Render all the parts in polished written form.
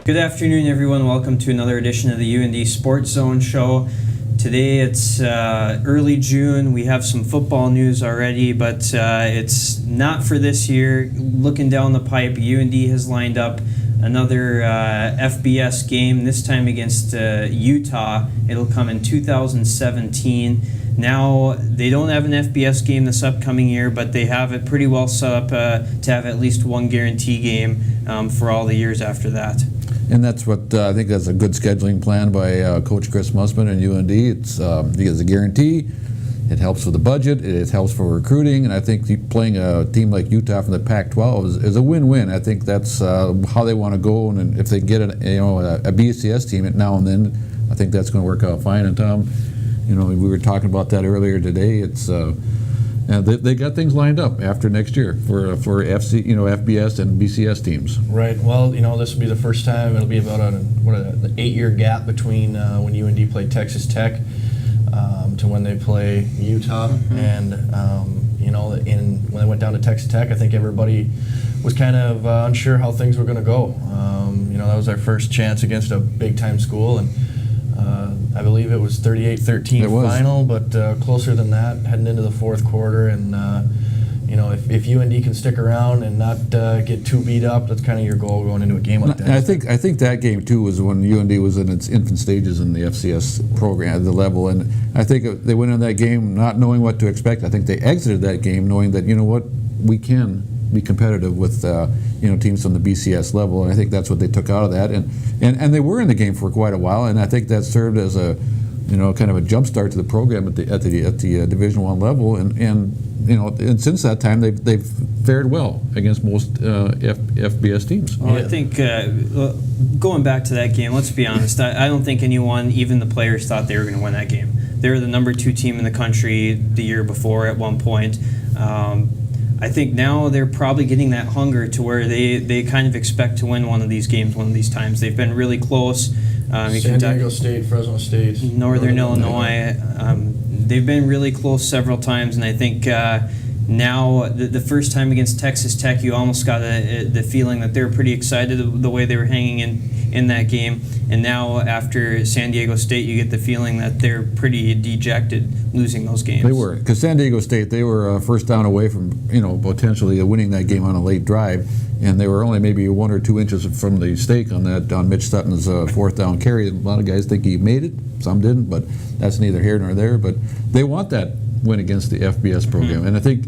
Good afternoon, everyone. Welcome to another edition of the UND Sports Zone Show. Today it's early June. We have some football news already, but it's not for this year. Looking down the pipe, UND has lined up another FBS game, this time against Utah. It'll come in 2017. Now, they don't have an FBS game this upcoming year, but they have it pretty well set up to have at least one guarantee game for all the years after that. And that's what I think that's a good scheduling plan by Coach Chris Musman and UND. It's a guarantee. It helps with the budget. It helps for recruiting, and I think playing a team like Utah from the Pac-12 is a win-win. I think that's how they want to go, and if they get a BCS team now and then, I think that's going to work out fine. And Tom, we were talking about that earlier today. It's and they got things lined up after next year for FBS and BCS teams. Right. Well, this will be the first time. It'll be about an 8-year gap between when UND played Texas Tech to when they play Utah. Mm-hmm. And when they went down to Texas Tech, I think everybody was kind of unsure how things were going to go. That was our first chance against a big-time school, and I believe it was 38-13 final, but closer than that heading into the fourth quarter. And if UND can stick around and not get too beat up, that's kind of your goal going into a game like that. And I think that game too was when UND was in its infant stages in the FCS program at the level, and I think they went in that game not knowing what to expect. I think they exited that game knowing that we can be competitive with teams from the BCS level, and I think that's what they took out of that, and they were in the game for quite a while, and I think that served as a kind of a jump start to the program at the Division I level, and since that time they've fared well against most FBS teams. Well, I think going back to that game, let's be honest, I don't think anyone, even the players, thought they were going to win that game. They were the number 2 team in the country the year before at one point. I think now they're probably getting that hunger to where they kind of expect to win one of these games one of these times. They've been really close. San Diego State, Fresno State, Northern Illinois. They've been really close several times, and I think now the first time against Texas Tech, you almost got the feeling that they were pretty excited the way they were hanging in that game. And now after San Diego State, you get the feeling that they're pretty dejected losing those games. They were, because San Diego State, they were first down away from potentially winning that game on a late drive, and they were only maybe 1 or 2 inches from the stake on Mitch Sutton's fourth down carry. A lot of guys think he made it, some didn't, but that's neither here nor there. But they want that win against the FBS program, mm-hmm. And I think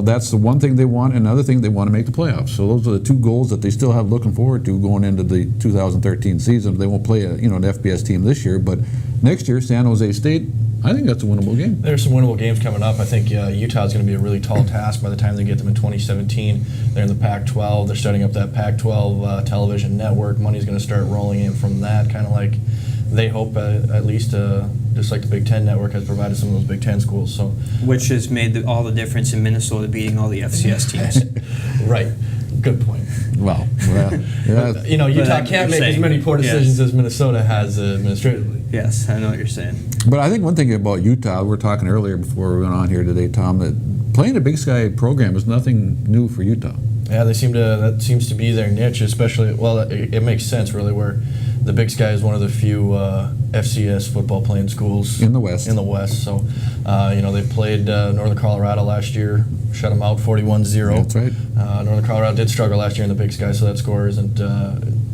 that's the one thing they want. Another thing, they want to make the playoffs. So those are the 2 goals that they still have looking forward to going into the 2013 season. They won't play an FBS team this year, but next year, San Jose State, I think that's a winnable game. There's some winnable games coming up. I think Utah's going to be a really tall task by the time they get them in 2017. They're in the Pac-12. They're starting up that Pac-12 television network. Money's going to start rolling in from that, kind of like they hope at least just like the Big Ten network has provided some of those Big Ten schools. So, which has made all the difference in Minnesota beating all the FCS teams. Right. Good point. Well, yeah. Utah can't make as many poor decisions as Minnesota has administratively. Yes, I know what you're saying. But I think one thing about Utah, we were talking earlier before we went on here today, Tom, that playing a Big Sky program is nothing new for Utah. Yeah, that seems to be their niche, especially, well, it makes sense really, where the Big Sky is one of the few FCS football playing schools in the West. So, they played Northern Colorado last year, shut them out 41-0. That's right. Northern Colorado did struggle last year in the Big Sky, so that score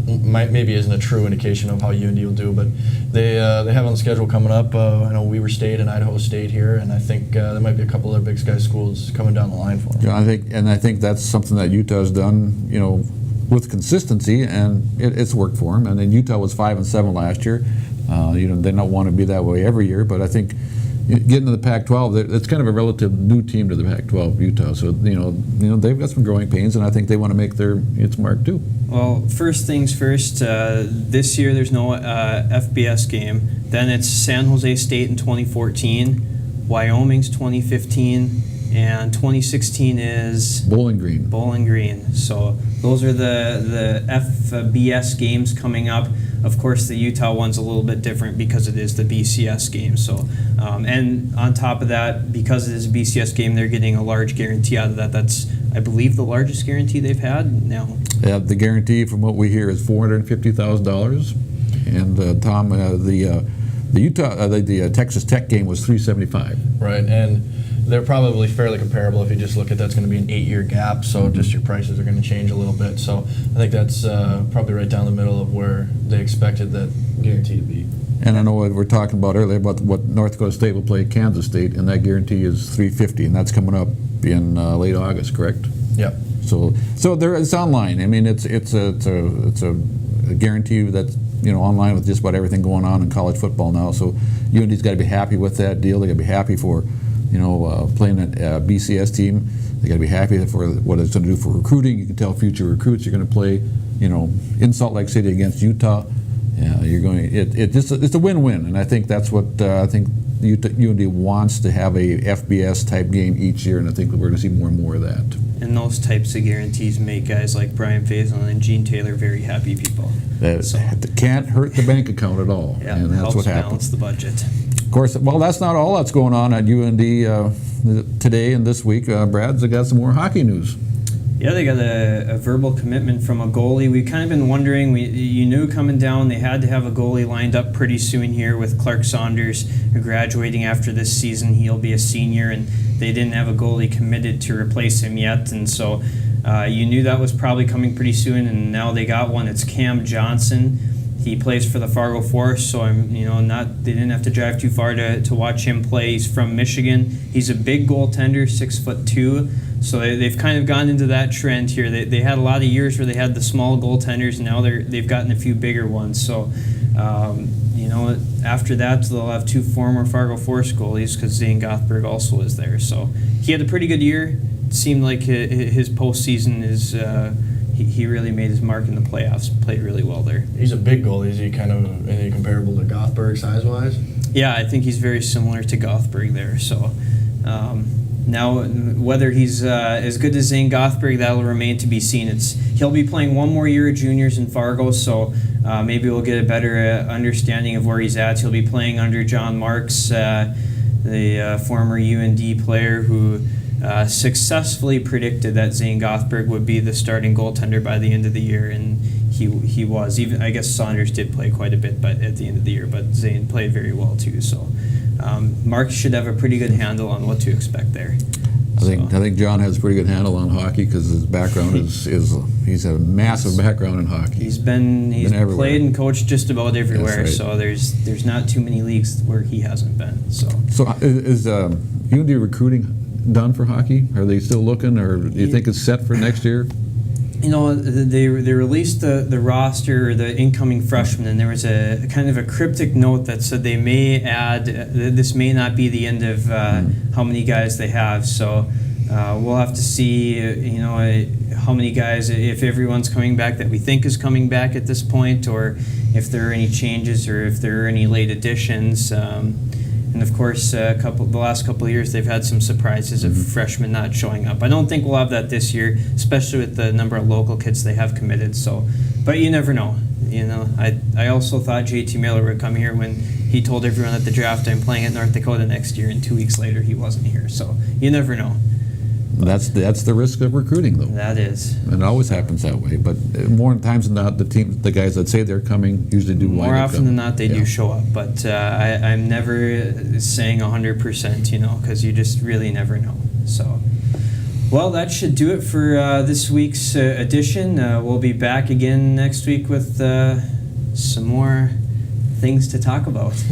maybe isn't a true indication of how UND will do. But they have on the schedule coming up. I know Weber State and Idaho State here, and I think there might be a couple other Big Sky schools coming down the line for them. Yeah, I think that's something that Utah's done. With consistency, and it's worked for them. And then Utah was 5-7 last year. They don't want to be that way every year, but I think getting to the Pac-12, it's kind of a relative new team to the Pac-12, Utah. So they've got some growing pains, and I think they want to make its mark too. Well, first things first. This year there's no FBS game. Then it's San Jose State in 2014, Wyoming's 2015. and 2016 is Bowling Green. Bowling Green. So those are the FBS games coming up. Of course, the Utah one's a little bit different because it is the BCS game. So, and on top of that, because it is a BCS game, they're getting a large guarantee out of that. That's, I believe, the largest guarantee they've had now. Yeah, the guarantee, from what we hear, is $450,000. And Tom, the Utah, the Texas Tech game was $375,000. Right, and they're probably fairly comparable if you just look at that's going to be an 8-year gap, so just your prices are going to change a little bit. So I think that's probably right down the middle of where they expected that guarantee to be. And I know what we were talking about earlier about what North Dakota State will play Kansas State, and that guarantee is $350,000, and that's coming up in late August, correct? Yep. So there, it's online. I mean, it's a guarantee that's online with just about everything going on in college football now. So UND's got to be happy with that deal. They got to be happy for playing a BCS team. They got to be happy for what it's going to do for recruiting. You can tell future recruits you're going to play, in Salt Lake City against Utah. Yeah, you're going. It's a win-win, and I think that's what I think UND wants to have a FBS type game each year, and I think we're going to see more and more of that. And those types of guarantees make guys like Brian Faison and Gene Taylor very happy people. That can't hurt the bank account at all, yeah, and that's what happens. Balance the budget. Of course, well, that's not all that's going on at UND today and this week. Brad's got some more hockey news. Yeah, they got a verbal commitment from a goalie. We've kind of been wondering, you knew coming down they had to have a goalie lined up pretty soon here with Clark Saunders graduating after this season. He'll be a senior, and they didn't have a goalie committed to replace him yet. And so you knew that was probably coming pretty soon, and now they got one. It's Cam Johnson. He plays for the Fargo Force, so they didn't have to drive too far to watch him play. He's from Michigan. He's a big goaltender, 6'2". So they've kind of gone into that trend here. They had a lot of years where they had the small goaltenders, and now they've gotten a few bigger ones. So after that they'll have two former Fargo Force goalies because Zane Gothberg also is there. So he had a pretty good year. It seemed like his postseason is. He really made his mark in the playoffs. Played really well there. He's a big goalie. Is he kind of any comparable to Gothberg size-wise? Yeah, I think he's very similar to Gothberg there. So now whether he's as good as Zane Gothberg, that'll remain to be seen. He'll be playing one more year of juniors in Fargo, so maybe we'll get a better understanding of where he's at. He'll be playing under John Marks, the former UND player who successfully predicted that Zane Gothberg would be the starting goaltender by the end of the year, and he was. Even I guess Saunders did play quite a bit, but at the end of the year, but Zane played very well too. So Mark should have a pretty good handle on what to expect there. I think John has a pretty good handle on hockey because his background is he's a massive background in hockey. He's played and coached just about everywhere. Right. So there's not too many leagues where he hasn't been. So is UND recruiting done for hockey? Are they still looking, or do you think it's set for next year? They released the roster, or the incoming freshmen, and there was a kind of a cryptic note that said they may add, this may not be the end of how many guys they have. So we'll have to see, how many guys, if everyone's coming back that we think is coming back at this point, or if there are any changes, or if there are any late additions. And of course, the last couple of years, they've had some surprises of freshmen not showing up. I don't think we'll have that this year, especially with the number of local kids they have committed. So, but you never know. I also thought JT Miller would come here when he told everyone at the draft, "I'm playing at North Dakota next year," and 2 weeks later he wasn't here. So you never know. That's the risk of recruiting, though. That is. And it always happens that way. But more times than not, the guys that say they're coming usually do wind up coming. More often than not, they do show up. But I'm never saying 100%, because you just really never know. So, well, that should do it for this week's edition. We'll be back again next week with some more things to talk about.